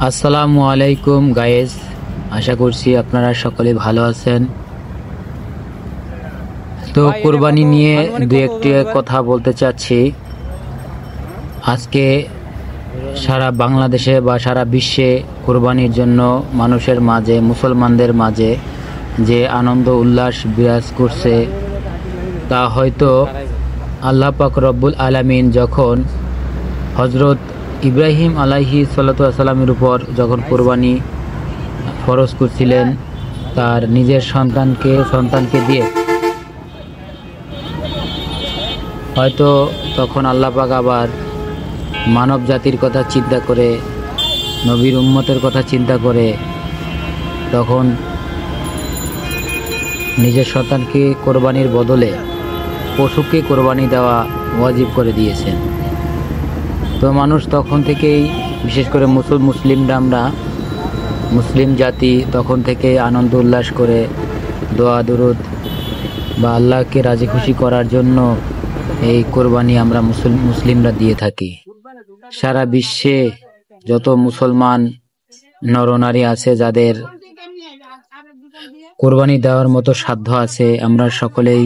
আসসালামু আলাইকুম গাইস, আশা করছি আপনারা সকলে ভালো আছেন। তো কুরবানি নিয়ে দুই একটি কথা বলতে চাচ্ছি। আজকে সারা বাংলাদেশে বা সারা বিশ্বে কুরবানির জন্য মানুষের মাঝে, মুসলমানদের মাঝে যে আনন্দ উল্লাস বিরাজ করছে, তা হয়তো আল্লাহ পাক রব্বুল আলামিন যখন হজরত ইব্রাহিম আলাইহিস সালামের উপর যখন কুরবানি ফরজ করছিলেন তার নিজের সন্তানকে দিয়ে, হয়তো তখন আল্লাহ পাক আবার মানব জাতির কথা চিন্তা করে, নবীর উম্মতের কথা চিন্তা করে তখন নিজের সন্তানকে কোরবানির বদলে পশুকে কোরবানি দেওয়া ওয়াজিব করে দিয়েছেন। তো মানুষ তখন থেকেই, বিশেষ করে আমরা মুসলিম জাতি তখন থেকে আনন্দ উল্লাস করে দোয়া দুরুদ বা আল্লাহকে রাজি খুশি করার জন্য এই কোরবানি আমরা মুসলিমরা দিয়ে থাকি। সারা বিশ্বে যত মুসলমান নরনারী আছে যাদের কোরবানি দেওয়ার মতো সাধ্য আছে, আমরা সকলেই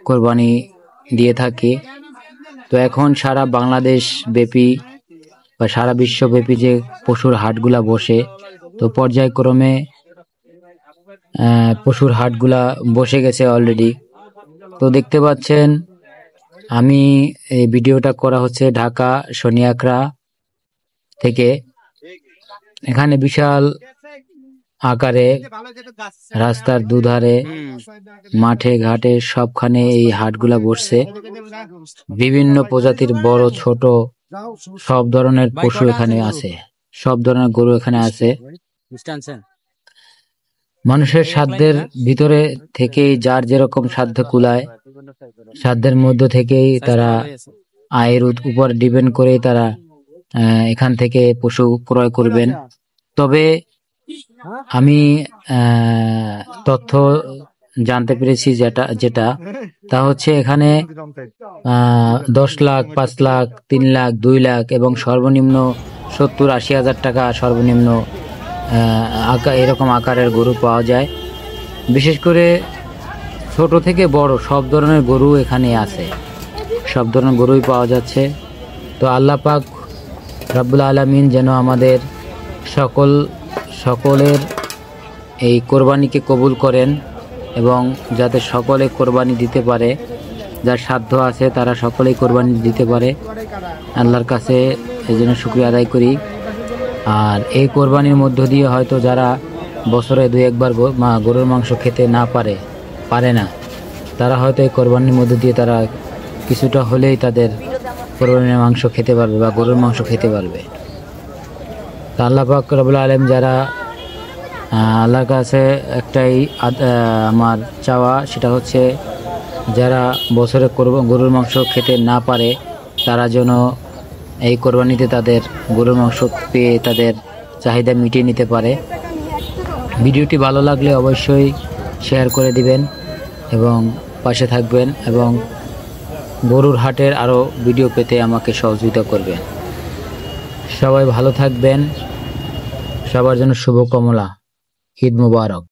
কোরবানি দিয়ে থাকি। তো এখন সারা বাংলাদেশ ব্যাপী বা সারা বিশ্বব্যাপী যে পশুর হাটগুলা বসে, তো পর্যায়ক্রমে পশুর হাটগুলা বসে গেছে অলরেডি। তো দেখতে পাচ্ছেন, আমি এই ভিডিওটা করা হচ্ছে ঢাকা শনিয়াকড়া থেকে। এখানে বিশাল আকারে রাস্তার দুধারে, মাঠে ঘাটে সবখানে এই হাটগুলা বসছে। বিভিন্ন প্রজাতির বড় ছোট সব ধরনের পশু এখানে আছে, সব ধরনের গরু এখানে আছে। মানুষের সাধ্যের ভিতরে থেকেই যার যেরকম সাধ্য কুলায়, সাধ্যের মধ্য থেকেই তারা আয়ের উপর ডিপেন্ড করে তারা এখান থেকে পশু ক্রয় করবেন। তবে আমি তথ্য জানতে পেরেছি যেটা তা হচ্ছে এখানে 10 লাখ, 5 লাখ, 3 লাখ, 2 লাখ এবং সর্বনিম্ন 70-80 হাজার টাকা সর্বনিম্ন এরকম আকারের গরু পাওয়া যায়। বিশেষ করে ছোট থেকে বড় সব ধরনের গরু এখানে আছে, সব ধরনের গরুই পাওয়া যাচ্ছে। তো আল্লাহ পাক রব্বুল আলামিন যেন আমাদের সকলের এই কোরবানিকে কবুল করেন এবং যাতে সকলে কোরবানি দিতে পারে, যার সাধ্য আছে তারা সকলেই কোরবানি দিতে পারে। আল্লাহর কাছে এই জন্য শুকরিয়া আদায় করি। আর এই কোরবানির মধ্য দিয়ে হয়তো যারা বছরে 2-1 বার গরুর মাংস খেতে না পারে না, তারা হয়তো এই কোরবানির মধ্য দিয়ে তারা কিছুটা হলেই তাদের কোরবানির মাংস খেতে পারবে বা গরুর মাংস খেতে পারবে। আল্লাহ পাক রব্বুল আলামিন যারা, আল্লাহর কাছে একটাই আমার চাওয়া, সেটা হচ্ছে যারা বছরে গরুর মাংস খেতে না পারে তারা যেন এই কোরবানিতে তাদের গরুর মাংস পেয়ে তাদের চাহিদা মিটিয়ে নিতে পারে। ভিডিওটি ভালো লাগলে অবশ্যই শেয়ার করে দিবেন এবং পাশে থাকবেন এবং গরুর হাটের আরও ভিডিও পেতে আমাকে সহযোগিতা করবেন। সবাই ভালো থাকবেন, সবার জন্য শুভকামনা। ঈদ মুবারক।